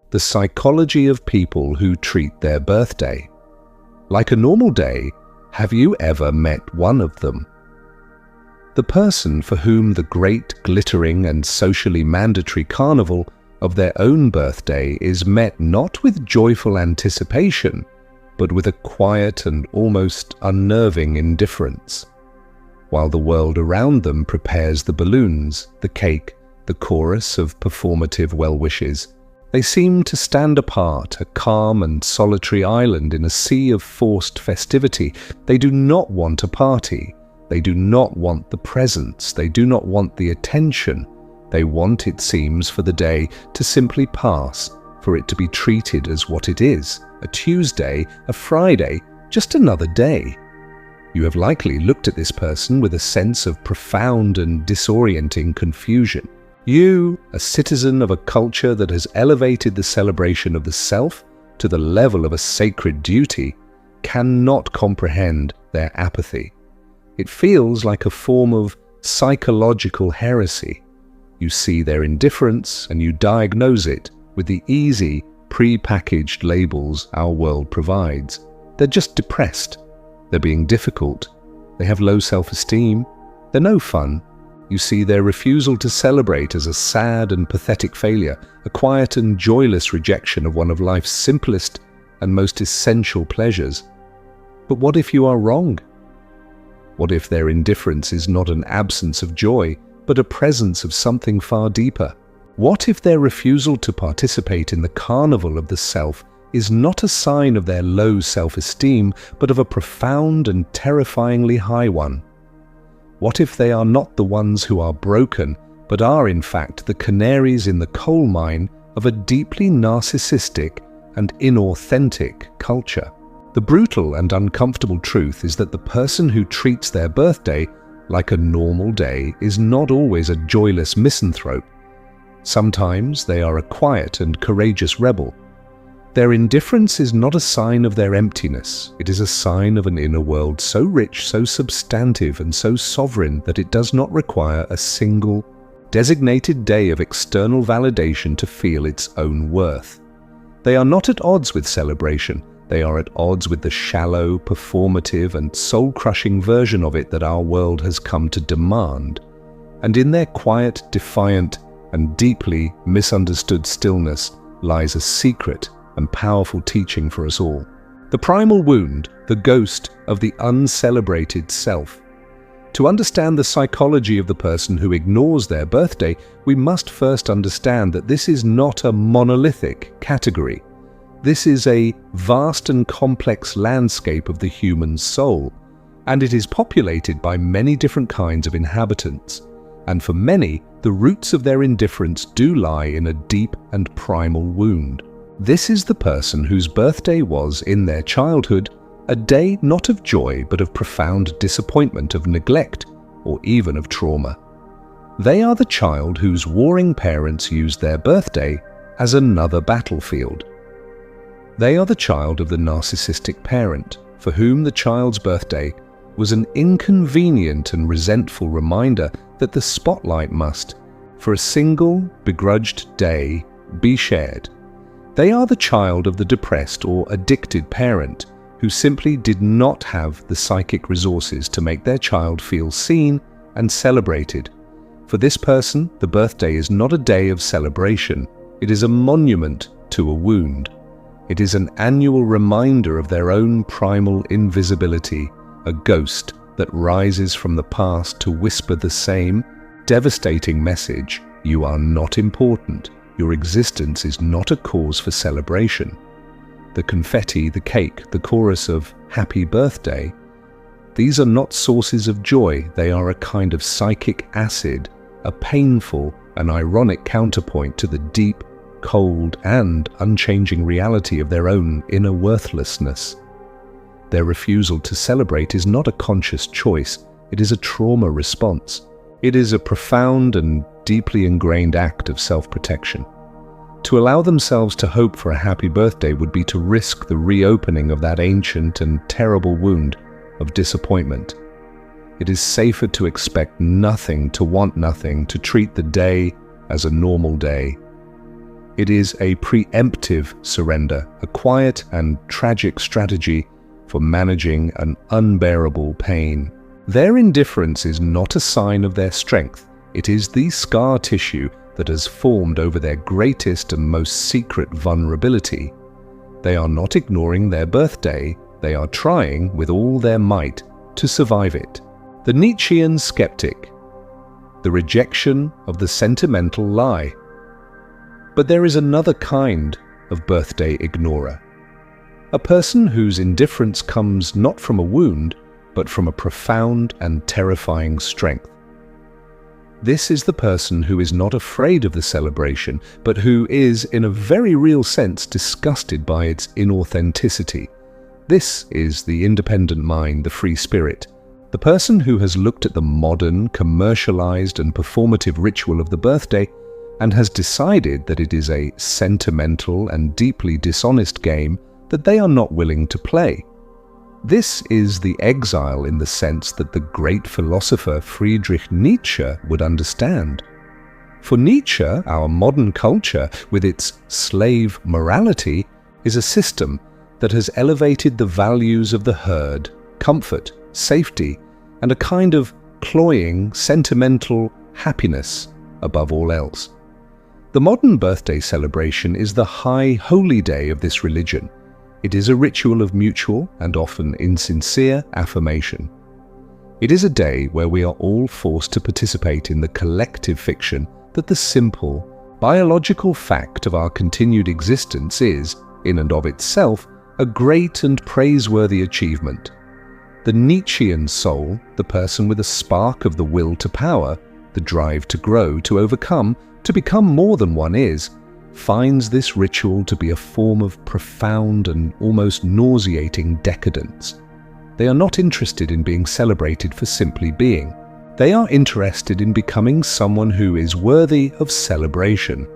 The psychology of people who treat their birthday. Like a normal day, have you ever met one of them? The person for whom the great, glittering and socially mandatory carnival of their own birthday is met not with joyful anticipation, but with a quiet and almost unnerving indifference. While the world around them prepares the balloons, the cake, the chorus of performative well-wishes, they seem to stand apart, a calm and solitary island in a sea of forced festivity. They do not want a party. They do not want the presents. They do not want the attention. They want, it seems, for the day to simply pass, for it to be treated as what it is, a Tuesday, a Friday, just another day. You have likely looked at this person with a sense of profound and disorienting confusion. You, a citizen of a culture that has elevated the celebration of the self to the level of a sacred duty, cannot comprehend their apathy. It feels like a form of psychological heresy. You see their indifference and you diagnose it with the easy, pre-packaged labels our world provides. They're just depressed. They're being difficult. They have low self-esteem. They're no fun. You see their refusal to celebrate as a sad and pathetic failure, a quiet and joyless rejection of one of life's simplest and most essential pleasures. But what if you are wrong? What if their indifference is not an absence of joy, but a presence of something far deeper? What if their refusal to participate in the carnival of the self is not a sign of their low self-esteem, but of a profound and terrifyingly high one? What if they are not the ones who are broken, but are in fact the canaries in the coal mine of a deeply narcissistic and inauthentic culture? The brutal and uncomfortable truth is that the person who treats their birthday like a normal day is not always a joyless misanthrope. Sometimes they are a quiet and courageous rebel. Their indifference is not a sign of their emptiness. It is a sign of an inner world so rich, so substantive, and so sovereign that it does not require a single, designated day of external validation to feel its own worth. They are not at odds with celebration. They are at odds with the shallow, performative, and soul-crushing version of it that our world has come to demand. And in their quiet, defiant, and deeply misunderstood stillness lies a secret and powerful teaching for us all. The primal wound, the ghost of the uncelebrated self. To understand the psychology of the person who ignores their birthday, we must first understand that this is not a monolithic category. This is a vast and complex landscape of the human soul, and it is populated by many different kinds of inhabitants. And for many, the roots of their indifference do lie in a deep and primal wound. This is the person whose birthday was, in their childhood, a day not of joy but of profound disappointment, of neglect, or even of trauma. They are the child whose warring parents used their birthday as another battlefield. They are the child of the narcissistic parent, for whom the child's birthday was an inconvenient and resentful reminder that the spotlight must, for a single, begrudged day, be shared. They are the child of the depressed or addicted parent who simply did not have the psychic resources to make their child feel seen and celebrated. For this person, the birthday is not a day of celebration. It is a monument to a wound. It is an annual reminder of their own primal invisibility, a ghost that rises from the past to whisper the same devastating message: you are not important. Your existence is not a cause for celebration. The confetti, the cake, the chorus of happy birthday, these are not sources of joy. They are a kind of psychic acid, a painful and ironic counterpoint to the deep, cold, and unchanging reality of their own inner worthlessness. Their refusal to celebrate is not a conscious choice. It is a trauma response. It is a profound and deeply ingrained act of self-protection. To allow themselves to hope for a happy birthday would be to risk the reopening of that ancient and terrible wound of disappointment. It is safer to expect nothing, to want nothing, to treat the day as a normal day. It is a preemptive surrender, a quiet and tragic strategy for managing an unbearable pain. Their indifference is not a sign of their strength. It is the scar tissue that has formed over their greatest and most secret vulnerability. They are not ignoring their birthday, they are trying with all their might to survive it. The Nietzschean skeptic, the rejection of the sentimental lie. But there is another kind of birthday ignorer. A person whose indifference comes not from a wound, but from a profound and terrifying strength. This is the person who is not afraid of the celebration, but who is, in a very real sense, disgusted by its inauthenticity. This is the independent mind, the free spirit. The person who has looked at the modern, commercialized and performative ritual of the birthday and has decided that it is a sentimental and deeply dishonest game that they are not willing to play. This is the exile in the sense that the great philosopher Friedrich Nietzsche would understand. For Nietzsche, our modern culture, with its slave morality, is a system that has elevated the values of the herd, comfort, safety, and a kind of cloying, sentimental happiness above all else. The modern birthday celebration is the high holy day of this religion. It is a ritual of mutual and often insincere affirmation. It is a day where we are all forced to participate in the collective fiction that the simple, biological fact of our continued existence is, in and of itself, a great and praiseworthy achievement. The Nietzschean soul, the person with a spark of the will to power, the drive to grow, to overcome, to become more than one is, finds this ritual to be a form of profound and almost nauseating decadence. They are not interested in being celebrated for simply being. They are interested in becoming someone who is worthy of celebration.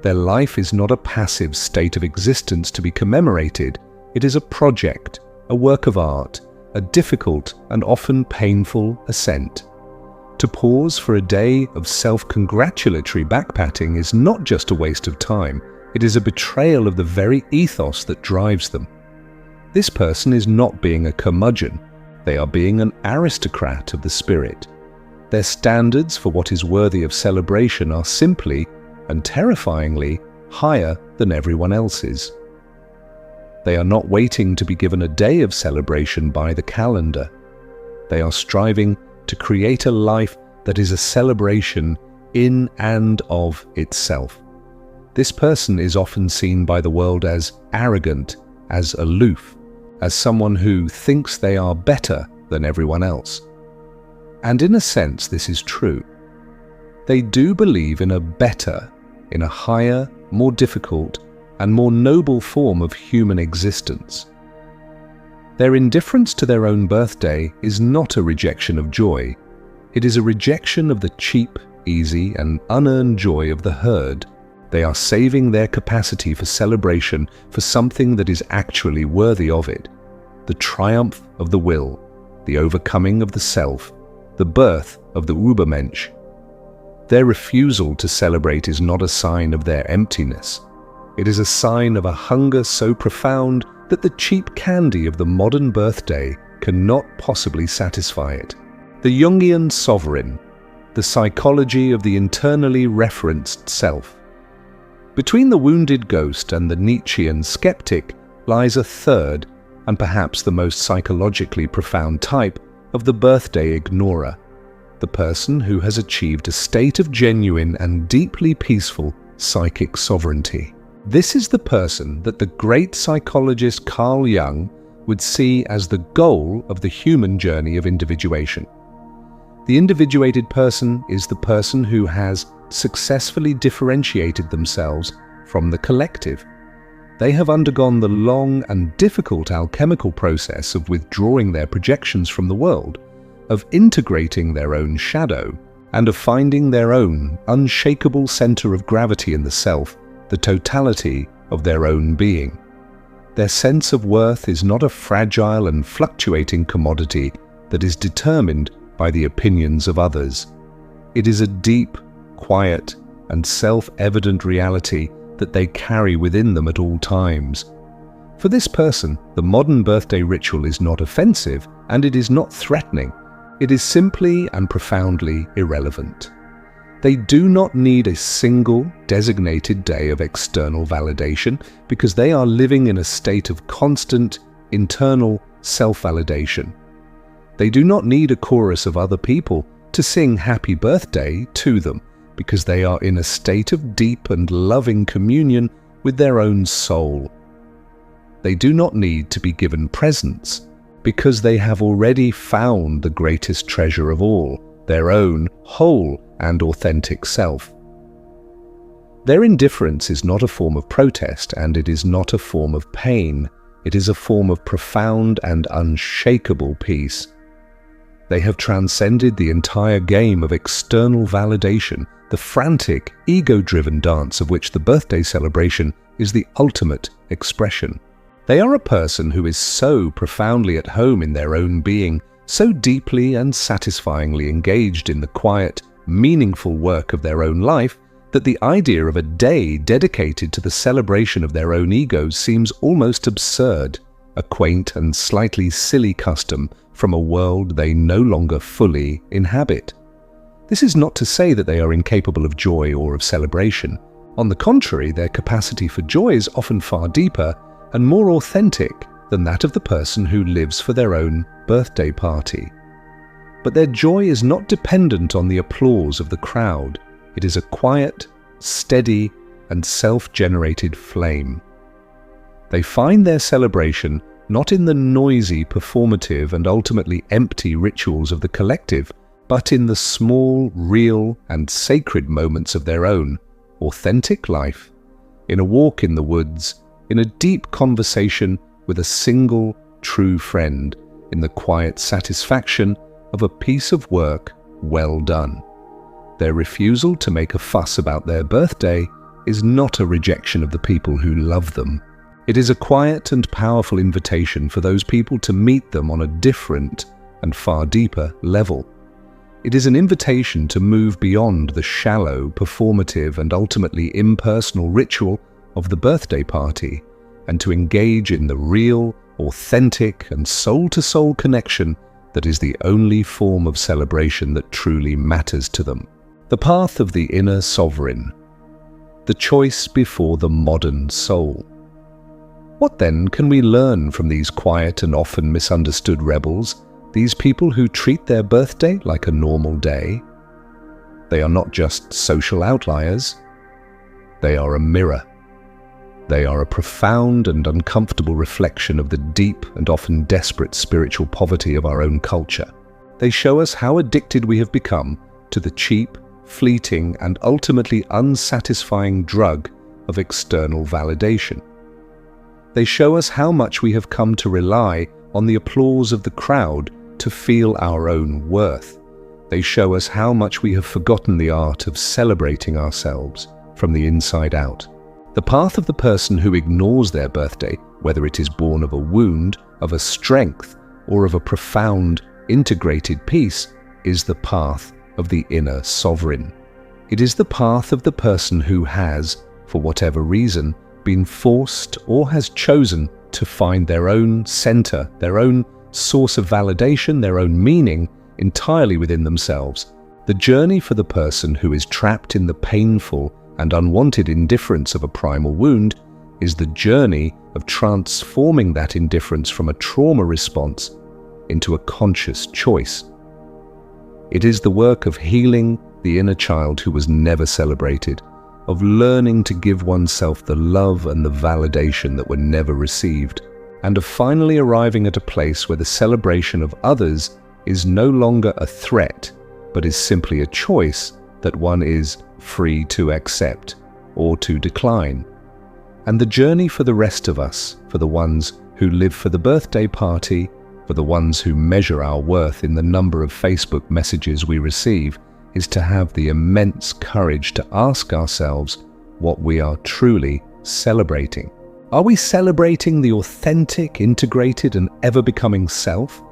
Their life is not a passive state of existence to be commemorated. It is a project, a work of art, a difficult and often painful ascent. To pause for a day of self-congratulatory backpatting is not just a waste of time, it is a betrayal of the very ethos that drives them. This person is not being a curmudgeon, they are being an aristocrat of the spirit. Their standards for what is worthy of celebration are simply, and terrifyingly, higher than everyone else's. They are not waiting to be given a day of celebration by the calendar. They are striving to create a life that is a celebration in and of itself. This person is often seen by the world as arrogant, as aloof, as someone who thinks they are better than everyone else. And in a sense, this is true. They do believe in a better, in a higher, more difficult, and more noble form of human existence. Their indifference to their own birthday is not a rejection of joy. It is a rejection of the cheap, easy, and unearned joy of the herd. They are saving their capacity for celebration for something that is actually worthy of it. The triumph of the will, the overcoming of the self, the birth of the Übermensch. Their refusal to celebrate is not a sign of their emptiness. It is a sign of a hunger so profound that the cheap candy of the modern birthday cannot possibly satisfy it. The Jungian sovereign, the psychology of the internally referenced self. Between the wounded ghost and the Nietzschean skeptic lies a third, and perhaps the most psychologically profound type of the birthday ignorer, the person who has achieved a state of genuine and deeply peaceful psychic sovereignty. This is the person that the great psychologist Carl Jung would see as the goal of the human journey of individuation. The individuated person is the person who has successfully differentiated themselves from the collective. They have undergone the long and difficult alchemical process of withdrawing their projections from the world, of integrating their own shadow, and of finding their own unshakable center of gravity in the self, the totality of their own being. Their sense of worth is not a fragile and fluctuating commodity that is determined by the opinions of others. It is a deep, quiet, and self-evident reality that they carry within them at all times. For this person, the modern birthday ritual is not offensive and it is not threatening. It is simply and profoundly irrelevant. They do not need a single designated day of external validation because they are living in a state of constant internal self-validation. They do not need a chorus of other people to sing happy birthday to them because they are in a state of deep and loving communion with their own soul. They do not need to be given presents because they have already found the greatest treasure of all, their own whole and authentic self. Their indifference is not a form of protest and it is not a form of pain. It is a form of profound and unshakable peace. They have transcended the entire game of external validation, the frantic, ego-driven dance of which the birthday celebration is the ultimate expression. They are a person who is so profoundly at home in their own being, so deeply and satisfyingly engaged in the quiet, meaningful work of their own life, that the idea of a day dedicated to the celebration of their own egos seems almost absurd, a quaint and slightly silly custom from a world they no longer fully inhabit. This is not to say that they are incapable of joy or of celebration. On the contrary, their capacity for joy is often far deeper and more authentic than that of the person who lives for their own birthday party. But their joy is not dependent on the applause of the crowd. It is a quiet, steady, and self-generated flame. They find their celebration not in the noisy, performative, and ultimately empty rituals of the collective, but in the small, real, and sacred moments of their own authentic life, in a walk in the woods, in a deep conversation with a single true friend, in the quiet satisfaction of a piece of work well done. Their refusal to make a fuss about their birthday is not a rejection of the people who love them. It is a quiet and powerful invitation for those people to meet them on a different and far deeper level. It is an invitation to move beyond the shallow, performative, and ultimately impersonal ritual of the birthday party and to engage in the real, authentic, and soul-to-soul connection that is the only form of celebration that truly matters to them. The path of the inner sovereign. The choice before the modern soul. What then can we learn from these quiet and often misunderstood rebels, these people who treat their birthday like a normal day? They are not just social outliers. They are a mirror. They are a profound and uncomfortable reflection of the deep and often desperate spiritual poverty of our own culture. They show us how addicted we have become to the cheap, fleeting, and ultimately unsatisfying drug of external validation. They show us how much we have come to rely on the applause of the crowd to feel our own worth. They show us how much we have forgotten the art of celebrating ourselves from the inside out. The path of the person who ignores their birthday, whether it is born of a wound, of a strength, or of a profound, integrated peace, is the path of the inner sovereign. It is the path of the person who has, for whatever reason, been forced or has chosen to find their own center, their own source of validation, their own meaning entirely within themselves. The journey for the person who is trapped in the painful and unwanted indifference of a primal wound is the journey of transforming that indifference from a trauma response into a conscious choice. It is the work of healing the inner child who was never celebrated, of learning to give oneself the love and the validation that were never received, and of finally arriving at a place where the celebration of others is no longer a threat, but is simply a choice that one is free to accept or to decline. And the journey for the rest of us, for the ones who live for the birthday party, for the ones who measure our worth in the number of Facebook messages we receive, is to have the immense courage to ask ourselves what we are truly celebrating. Are we celebrating the authentic, integrated, and ever-becoming self?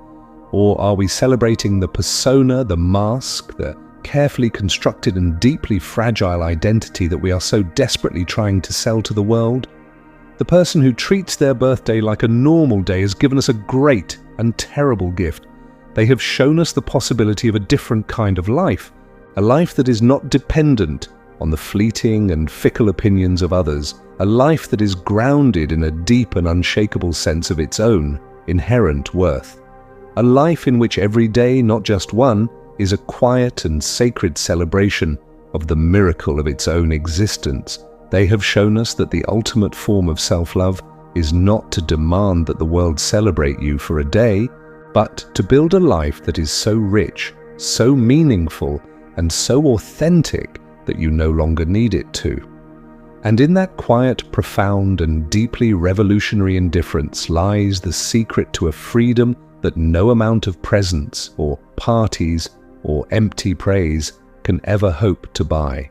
Or are we celebrating the persona, the mask, the carefully constructed and deeply fragile identity that we are so desperately trying to sell to the world? The person who treats their birthday like a normal day has given us a great and terrible gift. They have shown us the possibility of a different kind of life, a life that is not dependent on the fleeting and fickle opinions of others, a life that is grounded in a deep and unshakable sense of its own inherent worth, a life in which every day, not just one, is a quiet and sacred celebration of the miracle of its own existence. They have shown us that the ultimate form of self-love is not to demand that the world celebrate you for a day, but to build a life that is so rich, so meaningful, and so authentic that you no longer need it to. And in that quiet, profound, and deeply revolutionary indifference lies the secret to a freedom that no amount of presents or parties or empty praise can ever hope to buy.